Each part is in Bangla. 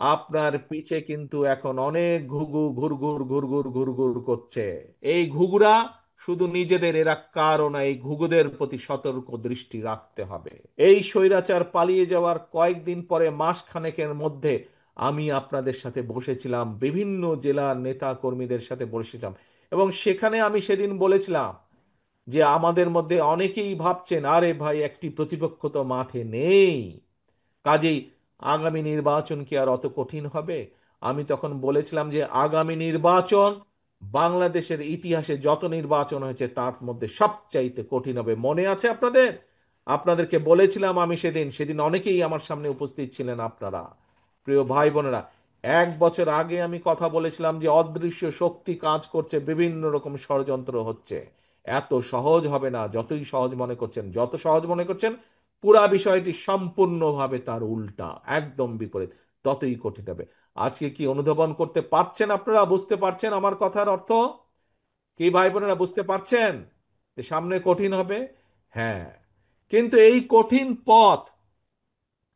আপনার পিছে কিন্তু এখন অনেক ঘুঘু ঘুরঘুর ঘুরঘুর ঘুরঘুর করছে। এই ঘুঘুরা শুধু নিজেদের, এরা কারো না, এই ঘুঘুদের প্রতি সতর্ক দৃষ্টি রাখতে হবে। এই স্বৈরাচার পালিয়ে যাওয়ার কয়েকদিন পরে, মাস খানেকের মধ্যে আমি আপনাদের সাথে বসেছিলাম, বিভিন্ন জেলার নেতা কর্মীদের সাথে বসেছিলাম, এবং সেখানে আমি সেদিন বলেছিলাম যে আমাদের মধ্যে অনেকেই ভাবছেন আরে ভাই একটি প্রতিপক্ষ তো মাঠে নেই, কাজেই আগামী নির্বাচন কি আর অত কঠিন হবে? আমি তখন বলেছিলাম যে আগামী নির্বাচন বাংলাদেশের ইতিহাসে যত নির্বাচন হয়েছে তার মধ্যে সবচাইতে কঠিন হবে। মনে আছে আপনাদের? আপনাদেরকে বলেছিলাম আমি সেদিন, সেদিন অনেকেই আমার সামনে উপস্থিত ছিলেন আপনারা, প্রিয় ভাই বোনেরা। 1 বছর আগে আমি কথা বলেছিলাম যে অদৃশ্য শক্তি কাজ করছে, বিভিন্ন রকম ষড়যন্ত্র হচ্ছে, এত সহজ হবে না যতই সহজ মনে করছেন। যত সহজ মনে করছেন, পুরা বিষয়টি সম্পূর্ণভাবে তার উল্টা, একদম বিপরীত, ততই কঠিন হবে। আজকে কি অনুধাবন করতে পারছেন আপনারা? বুঝতে পারছেন আমার কথার অর্থ কি ভাই বোনেরা? বুঝতে পারছেন যে সামনে কঠিন হবে? হ্যাঁ, কিন্তু এই কঠিন পথ,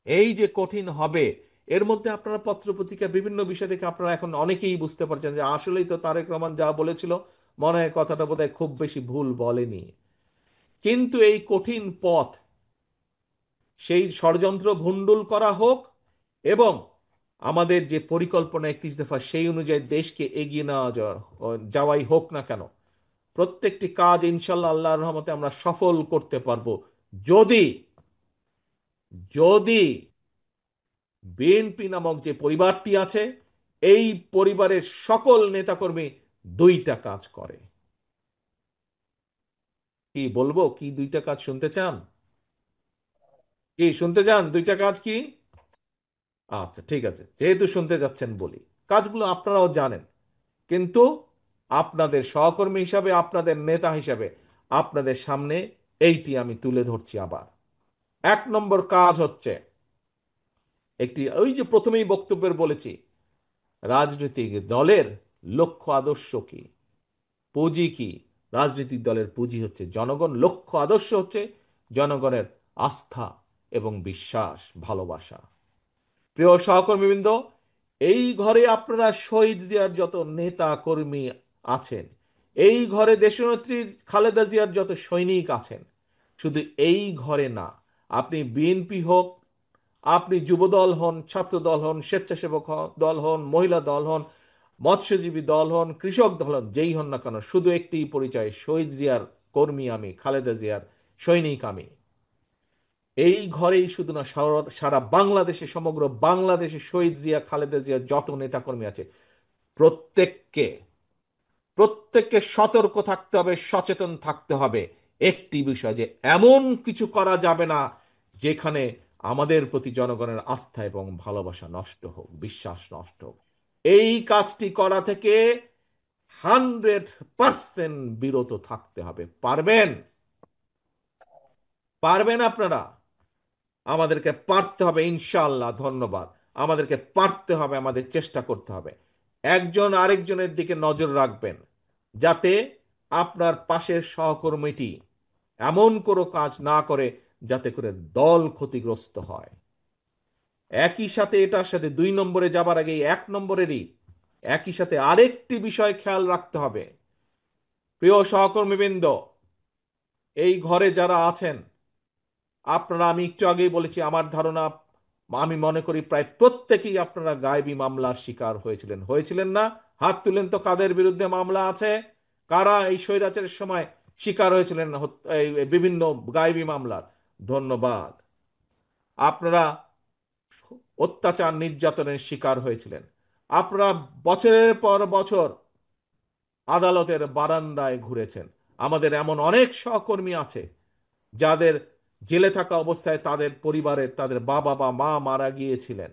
এই যে কঠিন হবে, এর মধ্যে আপনারা পত্রপত্রিকা বিভিন্ন বিষয় থেকে আপনারা এখন অনেকেই বুঝতে পারছেন যে আসলেই তো তারেক রহমান যা বলেছিল, মনে হয় কথাটা বোধহয় খুব বেশি ভুল বলেনি। কিন্তু এই কঠিন পথ, সেই ষড়যন্ত্র ভণ্ডুল করা হোক, এবং আমাদের যে পরিকল্পনা 31 দফা, সেই অনুযায়ী দেশকে এগিয়ে নেওয়া যাওয়াই হোক না কেন, প্রত্যেকটি কাজ ইনশাল্লাহ আল্লাহর রহমতে আমরা সফল করতে পারবো, যদি যদি বিএনপি নামক যে পরিবারটি আছে, এই পরিবারের সকল নেতাকর্মী দুইটা কাজ করে। কি বলবো, কি দুইটা কাজ শুনতে চান? কি শুনতে চান? দুইটা কাজ কি? আচ্ছা ঠিক আছে, যেহেতু শুনতে যাচ্ছেন বলি। কাজগুলো আপনারাও জানেন, কিন্তু আপনাদের সহকর্মী হিসাবে, আপনাদের নেতা হিসাবে আপনাদের সামনে এইটি আমি তুলে ধরছি আবার। 1 নম্বর কাজ হচ্ছে, একটি ওই যে প্রথমেই বক্তব্যের বলেছি, রাজনৈতিক দলের লক্ষ্য আদর্শ কি, পুঁজি কি? রাজনৈতিক দলের পুঁজি হচ্ছে জনগণ, লক্ষ্য আদর্শ হচ্ছে জনগণের আস্থা এবং বিশ্বাস, ভালোবাসা। প্রিয় সহকর্মীবৃন্দ, এই ঘরে আপনারা শহীদ জিয়ার যত নেতা কর্মী আছেন, এই ঘরে দেশনেত্রী খালেদা জিয়ার যত সৈনিক আছেন, শুধু এই ঘরে না, আপনি বিএনপি হোক, আপনি যুবদল হন, ছাত্রদল হন, স্বেচ্ছাসেবক দল হন, মহিলা দল হন, মৎস্যজীবী দল হন, কৃষক দল হন, যেই হন না কেন, শুধু একটি পরিচয়, শহীদ জিয়ার কর্মী আমি, খালেদা জিয়ার সৈনিক আমি। এই ঘরেই শুধু না, সারা সারা বাংলাদেশে, সমগ্র বাংলাদেশে শহীদ জিয়া খালেদা জিয়া যত নেতাকর্মী আছে, প্রত্যেককে প্রত্যেককে সতর্ক থাকতে হবে, সচেতন থাকতে হবে একটি বিষয়, যে এমন কিছু করা যাবে না যেখানে আমাদের প্রতি জনগণের আস্থা এবং ভালোবাসা নষ্ট হোক, বিশ্বাস নষ্ট হোক। এই কাজটি করা থেকে 100% বিরত থাকতে হবে। পারবেন? পারবেন আপনারা? আমাদেরকে পারতে হবে ইনশাআল্লাহ। ধন্যবাদ। আমাদেরকে পারতে হবে, আমাদের চেষ্টা করতে হবে। একজন আরেকজনের দিকে নজর রাখবেন, যাতে আপনার পাশের সহকর্মীটি এমন কোনো কাজ না করে যাতে করে দল ক্ষতিগ্রস্ত হয়। একই সাথে, এটার সাথে 2 নম্বরে যাবার আগে 1 নম্বরেরই একই সাথে আরেকটি বিষয় খেয়াল রাখতে হবে। প্রিয় সহকর্মীবৃন্দ, এই ঘরে যারা আছেন আপনারা, আমি একটু আগেই বলেছি, আমার ধারণা, আমি মনে করি প্রায় প্রত্যেকেই আপনারা গায়েবী মামলার শিকার হয়েছিলেন, হয়েছিলেন না? হাত তুলেন তো, কাদের বিরুদ্ধে মামলা আছে, কারা এই স্বৈরাচারের সময় শিকার হয়েছিলেন এই বিভিন্ন গায়েবী মামলার? ধন্যবাদ। আপনারা অত্যাচার নির্যাতনের শিকার হয়েছিলেন, আপনারা বছরের পর বছর আদালতের বারান্দায় ঘুরেছেন। আমাদের এমন অনেক সহকর্মী আছে যাদের জেলে থাকা অবস্থায় তাদের পরিবারের, তাদের বাবা বা মা মারা গিয়েছিলেন,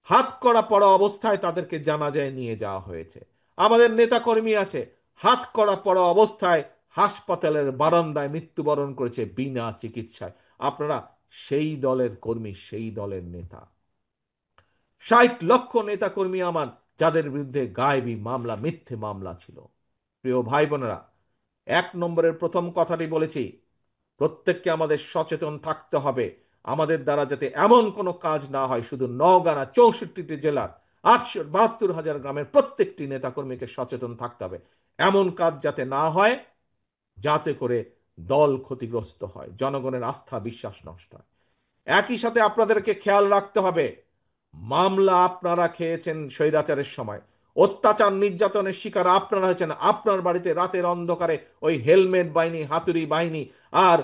হাত করা পড়া অবস্থায় তাদেরকে জানাজায় নিয়ে যাওয়া হয়েছে। আমাদের নেতাকর্মী আছে, হাত করা পড়া অবস্থায় হাসপাতালের বারান্দায় মৃত্যুবরণ করেছে বিনা চিকিৎসায়। আপনারা সেই দলের কর্মী, সেই দলের নেতা। 60 লক্ষ নেতাকর্মী আমার, যাদের বিরুদ্ধে গায়েবী মামলা, মিথ্যে মামলা ছিল। প্রিয় ভাই বোনেরা, 1 নম্বরের প্রথম কথাটি বলেছি, প্রত্যেককে আমাদের সচেতন থাকতে হবে। আমাদের দ্বারা যাতে এমন কোনো কাজ না হয়, শুধু নওগাঁ না, 64টি জেলার 872,000 গ্রামের প্রত্যেকটি নেতাকর্মীকে সচেতন থাকতে হবে। এমন কাজ যাতে না হয়, যাতে করে দল ক্ষতিগ্রস্ত হয়, জনগণের আস্থা বিশ্বাস নষ্ট হয়। একই সাথে আপনাদেরকে খেয়াল রাখতে হবে, মামলা আপনারা খেয়েছেন স্বৈরাচারের সময়, অত্যাচার নির্যাতনের শিকার আপনারা হয়েছেন। আপনার বাড়িতে রাতের অন্ধকারে ওই হেলমেট বাহিনী, হাতুড়ি বাহিনী আর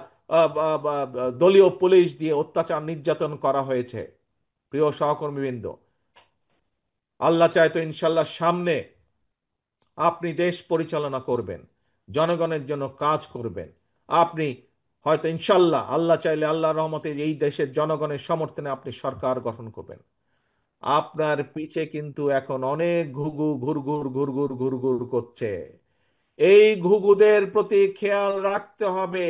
দলীয় পুলিশ দিয়ে অত্যাচার নির্যাতন করা হয়েছে। প্রিয় সহকর্মীবৃন্দ, আল্লাহ চায় তো ইনশাল্লাহ সামনে আপনি দেশ পরিচালনা করবেন, জনগণের জন্য কাজ করবেন। আপনি হয়তো ইনশাল্লাহ, আল্লাহ চাইলে আল্লাহর রহমতে এই দেশের জনগণের সমর্থনে আপনি সরকার গঠন করবেন। আপনার পিছে কিন্তু এখন অনেক ঘুঘু ঘুরঘুর ঘুরঘুর ঘুরঘুর করছে। এই ঘুঘুদের প্রতি খেয়াল রাখতে হবে।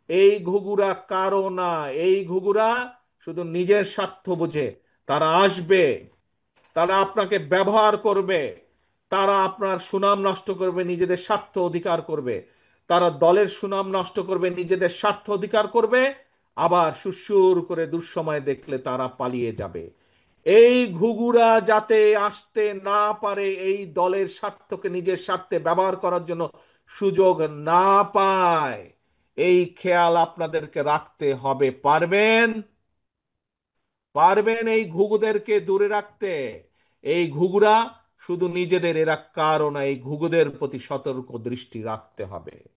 এই ঘুঘুরা কারো না, এই ঘুঘুরা শুধু নিজের স্বার্থ বুঝে। তারা আসবে, তারা আপনাকে ব্যবহার করবে, তারা আপনার সুনাম নষ্ট করবে, নিজেদের স্বার্থ অধিকার করবে। তারা দলের সুনাম নষ্ট করবে, নিজেদের স্বার্থ অধিকার করবে, আবার সুসুর করে দুঃসময় দেখলে তারা পালিয়ে যাবে। এই ঘুঘুরা যাতে আসতে না পারে, এই দলের স্বার্থকে নিজের স্বার্থে ব্যবহার করার জন্য সুযোগ না পায়, এই খেয়াল আপনাদেরকে রাখতে হবে। পারবেন? পারবেন এই ঘুঘুদেরকে দূরে রাখতে? এই ঘুঘুরা শুধু নিজেদের, এরা কারো না, এই ঘুঘুদের প্রতি সতর্ক দৃষ্টি রাখতে হবে।